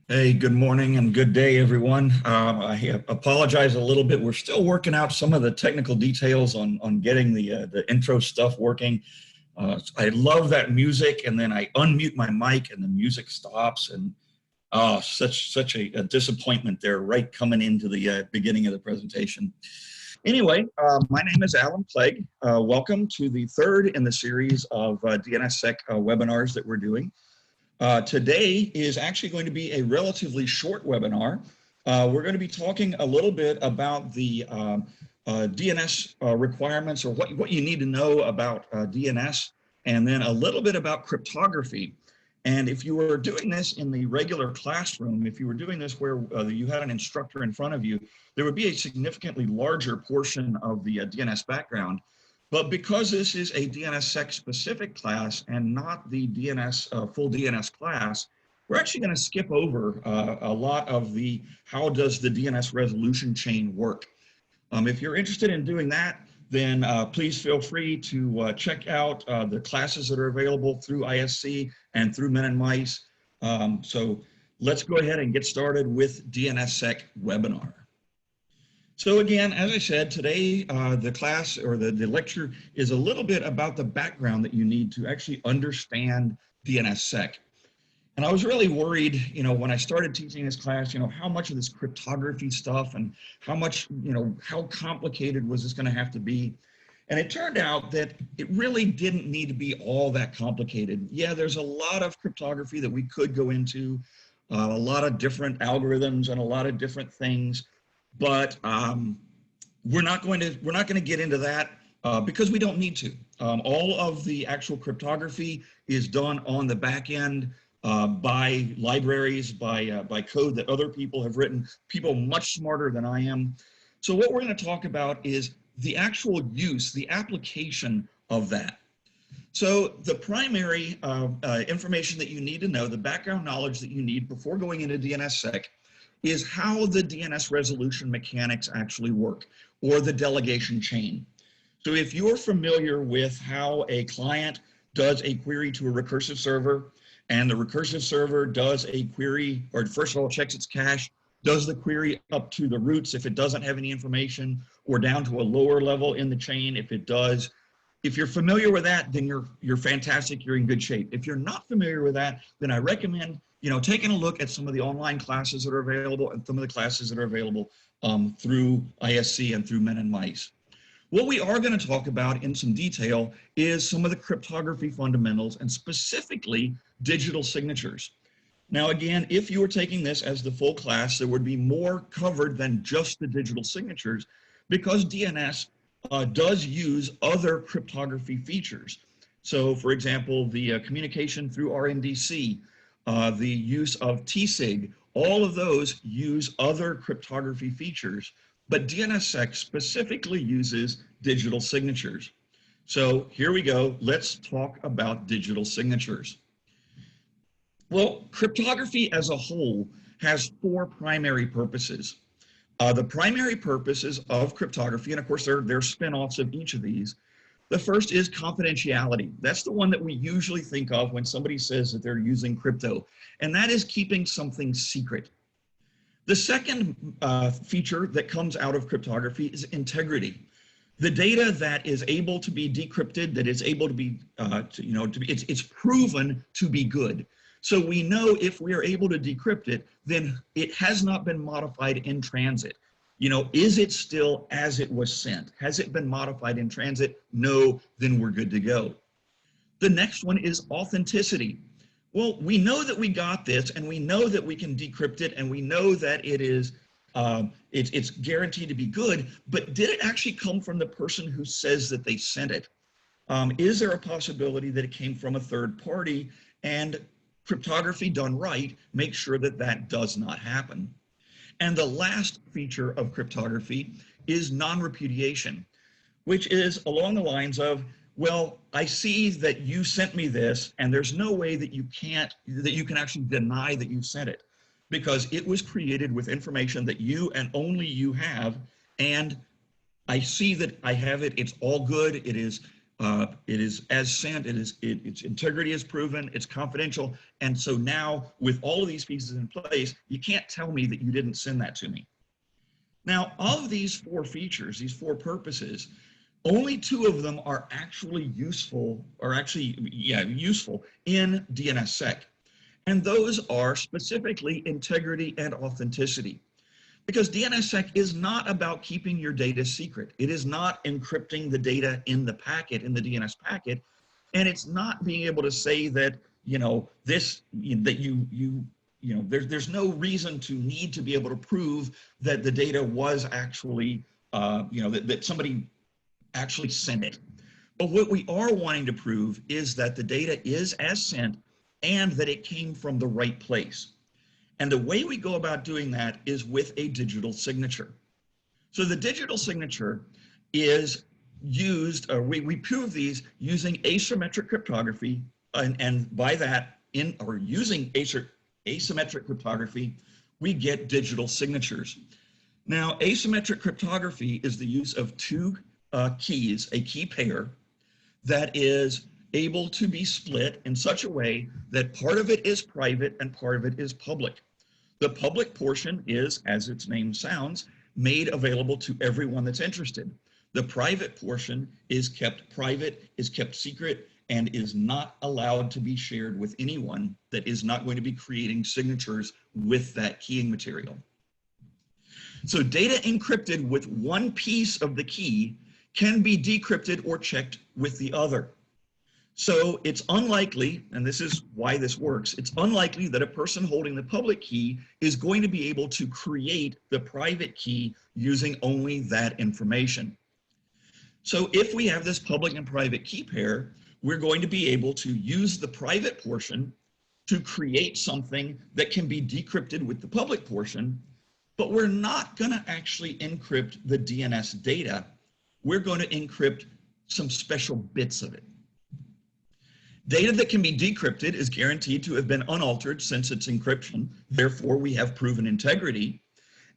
Hey, good morning and good day, everyone. I apologize a little bit. We're still working out some of the technical details on getting the intro stuff working. I love that music, and then I unmute my mic, and the music stops, and such a disappointment there, right coming into the beginning of the presentation. Anyway, my name is Alan Clegg. Welcome to the third in the series of DNSSEC webinars that we're doing. Today is actually going to be a relatively short webinar. We're going to be talking a little bit about the DNS requirements, or what you need to know about DNS, and then a little bit about cryptography. And if you were doing this in the regular classroom, if you were doing this where you had an instructor in front of you, there would be a significantly larger portion of the DNS background. But because this is a DNSSEC specific class and not the full DNS class, we're actually going to skip over a lot of the how does the DNS resolution chain work. If you're interested in doing that, then please feel free to check out the classes that are available through ISC and through Men and Mice. So let's go ahead and get started with DNSSEC webinar. So again, as I said, today the class or the lecture is a little bit about the background that you need to actually understand DNSSEC. And I was really worried, when I started teaching this class, how much of this cryptography stuff and how much, how complicated was this going to have to be? And it turned out that it really didn't need to be all that complicated. Yeah, there's a lot of cryptography that we could go into, a lot of different algorithms and a lot of different things. But we're not going to get into that because we don't need to. All of the actual cryptography is done on the back end by libraries, by code that other people have written, people much smarter than I am. So what we're going to talk about is the actual use, the application of that. So the primary information that you need to know, the background knowledge that you need before going into DNSSEC, is how the DNS resolution mechanics actually work, or the delegation chain. So if you're familiar with how a client does a query to a recursive server, and the recursive server does a query, or first of all checks its cache, does the query up to the roots if it doesn't have any information, or down to a lower level in the chain if it does. If you're familiar with that, then you're fantastic, you're in good shape. If you're not familiar with that, then I recommend taking a look at some of the online classes that are available and some of the classes that are available through ISC and through Men and Mice. What we are going to talk about in some detail is some of the cryptography fundamentals, and specifically digital signatures. Now, again, if you were taking this as the full class, there would be more covered than just the digital signatures, because DNS does use other cryptography features. So, for example, the communication through RNDC, the use of TSIG, all of those use other cryptography features, but DNSSEC specifically uses digital signatures. So here we go. Let's talk about digital signatures. Well, cryptography as a whole has four primary purposes. The primary purposes of cryptography, and of course there are spin-offs of each of these. The first is confidentiality. That's the one that we usually think of when somebody says that they're using crypto, and that is keeping something secret. The second feature that comes out of cryptography is integrity. The data that is able to be decrypted, that is able to be, it's proven to be good. So we know if we are able to decrypt it, then it has not been modified in transit. Is it still as it was sent? Has it been modified in transit? No, then we're good to go. The next one is authenticity. Well, we know that we got this, and we know that we can decrypt it, and we know that it is, it's guaranteed to be good, but did it actually come from the person who says that they sent it? Is there a possibility that it came from a third party? And cryptography done right makes sure that that does not happen. And the last feature of cryptography is non-repudiation, which is along the lines of, well, I see that you sent me this, and there's no way that you can actually deny that you sent it, because it was created with information that you and only you have, and I see that I have it, it's all good, it is It is as sent, its integrity is proven, it's confidential. And so now with all of these pieces in place, you can't tell me that you didn't send that to me. Now, of these 4 features, these 4 purposes, only 2 of them are actually useful, useful in DNSSEC. And those are specifically integrity and authenticity. Because DNSSEC is not about keeping your data secret. It is not encrypting the data in the packet, in the DNS packet, and it's not being able to say that, there's no reason to need to be able to prove that the data was actually, that somebody actually sent it. But what we are wanting to prove is that the data is as sent and that it came from the right place. And the way we go about doing that is with a digital signature. So the digital signature is used, we prove these using asymmetric cryptography, and by that, using asymmetric cryptography, we get digital signatures. Now, asymmetric cryptography is the use of 2 keys, a key pair, that is able to be split in such a way that part of it is private and part of it is public. The public portion is, as its name sounds, made available to everyone that's interested. The private portion is kept private, is kept secret, and is not allowed to be shared with anyone that is not going to be creating signatures with that keying material. So data encrypted with one piece of the key can be decrypted or checked with the other. So it's unlikely, and this is why this works, it's unlikely that a person holding the public key is going to be able to create the private key using only that information. So if we have this public and private key pair, we're going to be able to use the private portion to create something that can be decrypted with the public portion, but we're not going to actually encrypt the DNS data. We're going to encrypt some special bits of it. Data that can be decrypted is guaranteed to have been unaltered since its encryption. Therefore, we have proven integrity.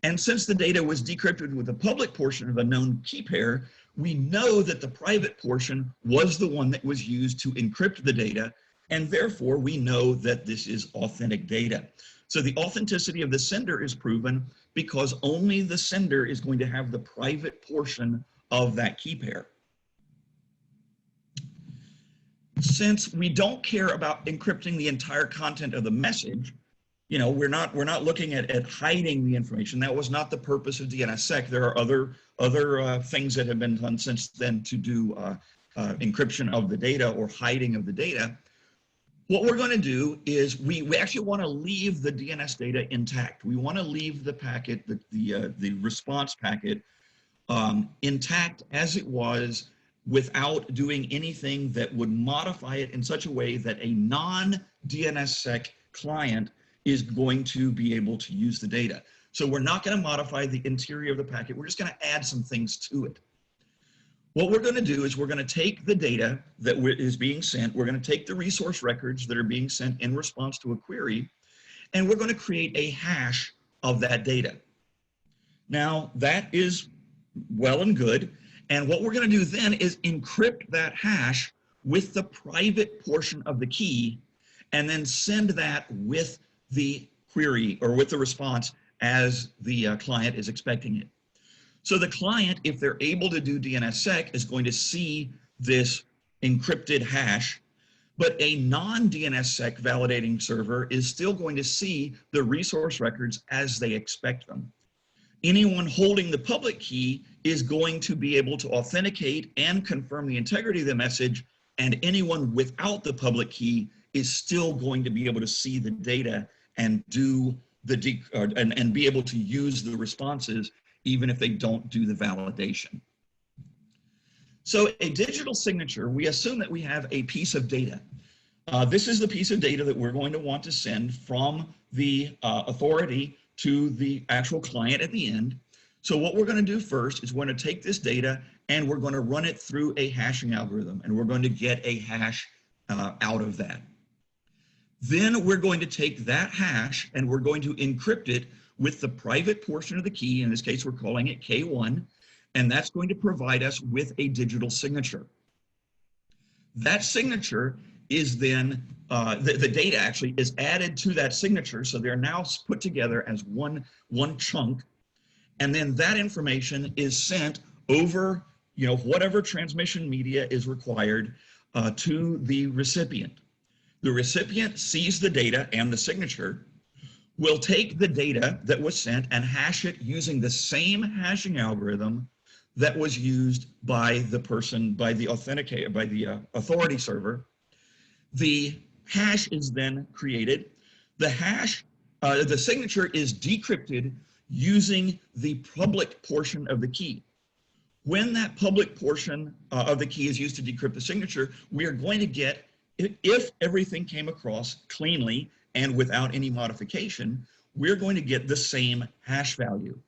And since the data was decrypted with the public portion of a known key pair, we know that the private portion was the one that was used to encrypt the data, and therefore we know that this is authentic data. So the authenticity of the sender is proven because only the sender is going to have the private portion of that key pair. Since we don't care about encrypting the entire content of the message, we're not looking at hiding the information. That was not the purpose of DNSSEC. There are other things that have been done since then to do encryption of the data or hiding of the data. What we're going to do is we actually want to leave the DNS data intact. We want to leave the packet, the response packet, intact as it was, without doing anything that would modify it in such a way that a non-DNSSEC client is going to be able to use the data. So we're not going to modify the interior of the packet. We're just going to add some things to it. What we're going to do is we're going to take the data that is being sent. We're going to take the resource records that are being sent in response to a query, and we're going to create a hash of that data. Now, that is well and good. And what we're going to do then is encrypt that hash with the private portion of the key and then send that with the query or with the response as the client is expecting it. So the client, if they're able to do DNSSEC, is going to see this encrypted hash, but a non-DNSSEC validating server is still going to see the resource records as they expect them. Anyone holding the public key is going to be able to authenticate and confirm the integrity of the message, and anyone without the public key is still going to be able to see the data and do the and be able to use the responses even if they don't do the validation. So a digital signature, we assume that we have a piece of data. This is the piece of data that we're going to want to send from the authority to the actual client at the end. So what we're going to do first is we're going to take this data and we're going to run it through a hashing algorithm, and we're going to get a hash out of that. Then we're going to take that hash and we're going to encrypt it with the private portion of the key. In this case, we're calling it K1, and that's going to provide us with a digital signature. That signature is then, the data actually is added to that signature. So they're now put together as one chunk. And then that information is sent over, whatever transmission media is required to the recipient. The recipient sees the data and the signature, will take the data that was sent and hash it using the same hashing algorithm that was used by the person, by the authenticator, by the authority server. The hash is then created. The hash, the signature is decrypted using the public portion of the key. When that public portion of the key is used to decrypt the signature, we are going to get, if everything came across cleanly and without any modification, we're going to get the same hash value.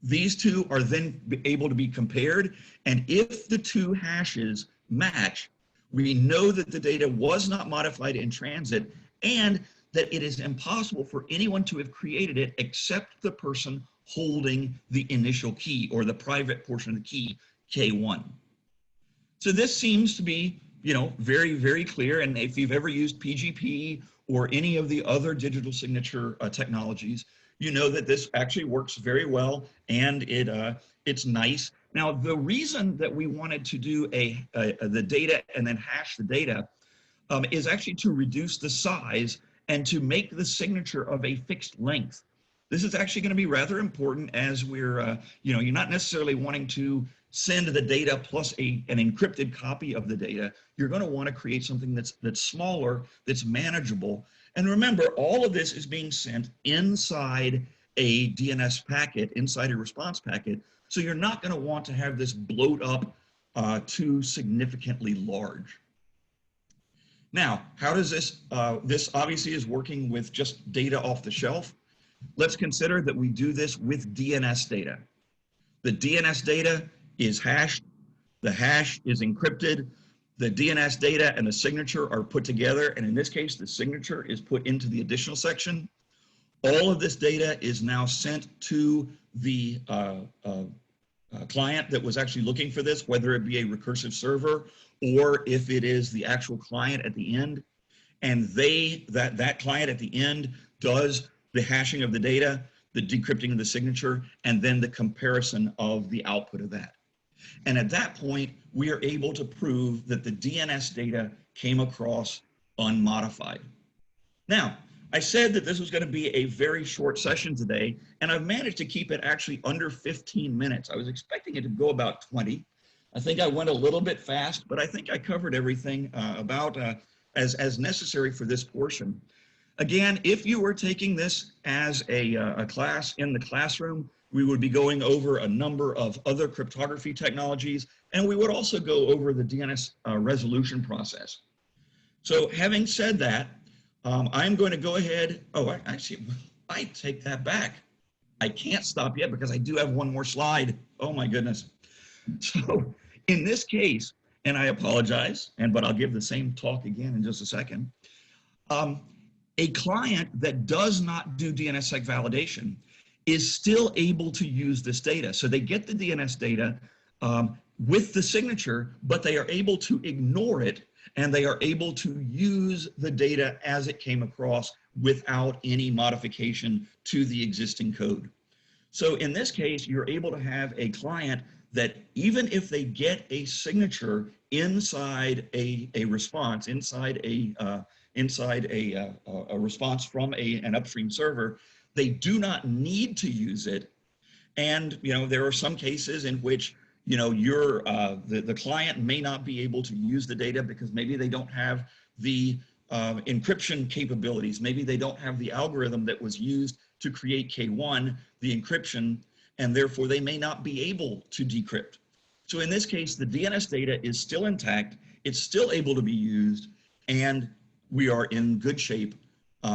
These two are then able to be compared, and if the two hashes match, we know that the data was not modified in transit and that it is impossible for anyone to have created it except the person holding the initial key or the private portion of the key, K1. So this seems to be, very, very clear. And if you've ever used PGP or any of the other digital signature technologies, you know that this actually works very well, and it's nice. Now, the reason that we wanted to do the data and then hash the data is actually to reduce the size and to make the signature of a fixed length. This is actually going to be rather important as we're, you're not necessarily wanting to send the data plus an encrypted copy of the data. You're going to want to create something that's smaller, that's manageable. And remember, all of this is being sent inside a DNS packet, inside a response packet. So you're not going to want to have this bloat up too significantly large. Now, how does this, this obviously is working with just data off the shelf. Let's consider that we do this with DNS data. The DNS data is hashed, the hash is encrypted, the DNS data and the signature are put together, and in this case, the signature is put into the additional section. All of this data is now sent to the client that was actually looking for this, whether it be a recursive server or if it is the actual client at the end. And that client at the end does the hashing of the data, the decrypting of the signature, and then the comparison of the output of that. And at that point, we are able to prove that the DNS data came across unmodified. Now, I said that this was going to be a very short session today, and I've managed to keep it actually under 15 minutes. I was expecting it to go about 20. I think I went a little bit fast, but I think I covered everything about as necessary for this portion. Again, if you were taking this as a class in the classroom, we would be going over a number of other cryptography technologies, and we would also go over the DNS resolution process. So having said that, I'm going to go ahead. Oh, I take that back. I can't stop yet because I do have one more slide. Oh my goodness. So in this case, and I apologize, but I'll give the same talk again in just a second. A client that does not do DNSSEC validation is still able to use this data. So they get the DNS data with the signature, but they are able to ignore it, and they are able to use the data as it came across without any modification to the existing code. So in this case, you're able to have a client that even if they get a signature inside a response, inside a response from an upstream server, they do not need to use it. And there are some cases in which the client may not be able to use the data because maybe they don't have the encryption capabilities. Maybe they don't have the algorithm that was used to create K1, the encryption, and therefore they may not be able to decrypt. So in this case, the DNS data is still intact, it's still able to be used, and we are in good shape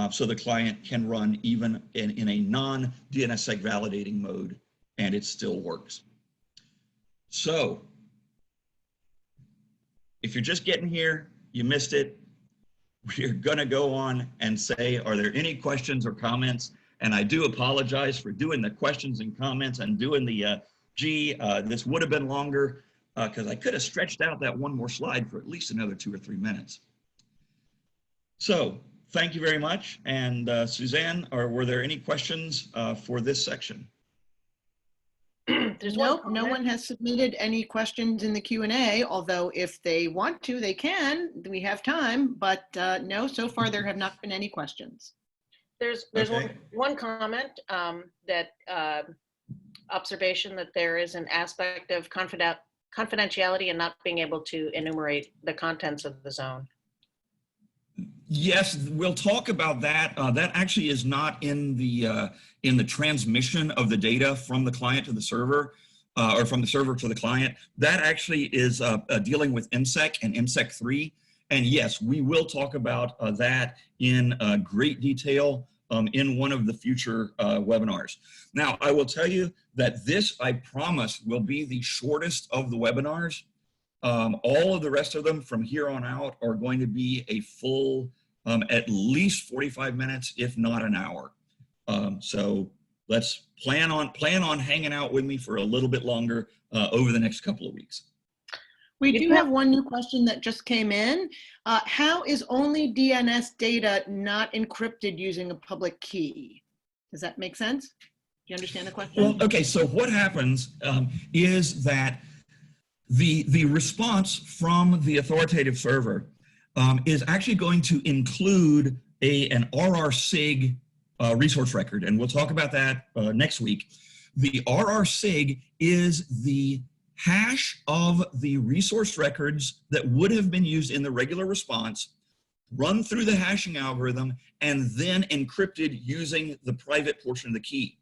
so the client can run even in a non-DNSSEC validating mode, and it still works. So if you're just getting here, you missed it, we're gonna go on and say, are there any questions or comments? And I do apologize for doing the questions and comments and doing the, this would have been longer, because I could have stretched out that one more slide for at least another 2 or 3 minutes. So thank you very much. And Suzanne, were there any questions for this section? Nope, no one has submitted any questions in the Q&A, although if they want to, they can. We have time, but no, so far there have not been any questions. There's Okay. one comment, observation that there is an aspect of confidentiality and not being able to enumerate the contents of the zone. Yes, we'll talk about that. That actually is not in the transmission of the data from the client to the server, or from the server to the client. That actually is dealing with NSEC and NSEC 3. And yes, we will talk about that in great detail in one of the future webinars. Now, I will tell you that this, I promise, will be the shortest of the webinars. All of the rest of them from here on out are going to be a full, at least 45 minutes, if not an hour. So let's plan on hanging out with me for a little bit longer over the next couple of weeks. We do have one new question that just came in. How is only DNS data not encrypted using a public key? Does that make sense? Do you understand the question? Well, okay, so what happens is that the response from the authoritative server is actually going to include an RRSIG resource record, and we'll talk about that next week. The RRSIG is the hash of the resource records that would have been used in the regular response, run through the hashing algorithm, and then encrypted using the private portion of the key.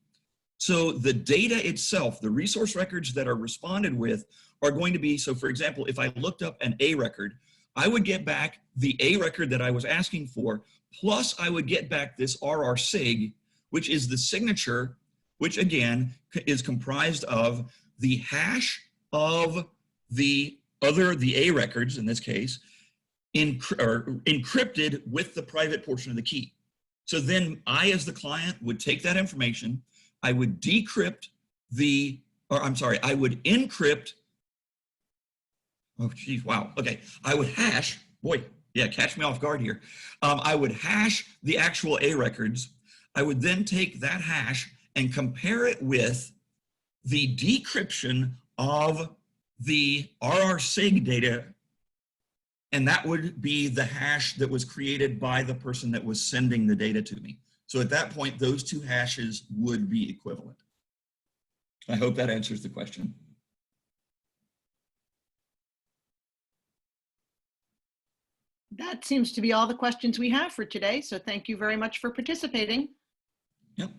So the data itself, the resource records that are responded with, are going to be, so for example, if I looked up an A record, I would get back the A record that I was asking for, plus I would get back this RRSIG, which is the signature, which again is comprised of the hash of the A records in this case, encrypted with the private portion of the key. So then I, as the client, would take that information, I would decrypt I would encrypt, oh geez, wow, okay. I would hash, boy, yeah, catch me off guard here. I would hash the actual A records. I would then take that hash and compare it with the decryption of the RRSIG data, and that would be the hash that was created by the person that was sending the data to me. So at that point, those two hashes would be equivalent. I hope that answers the question. That seems to be all the questions we have for today. So thank you very much for participating. Yep.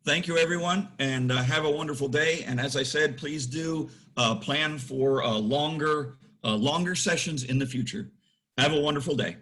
Thank you, everyone, and have a wonderful day. And as I said, please do plan for longer sessions in the future. Have a wonderful day.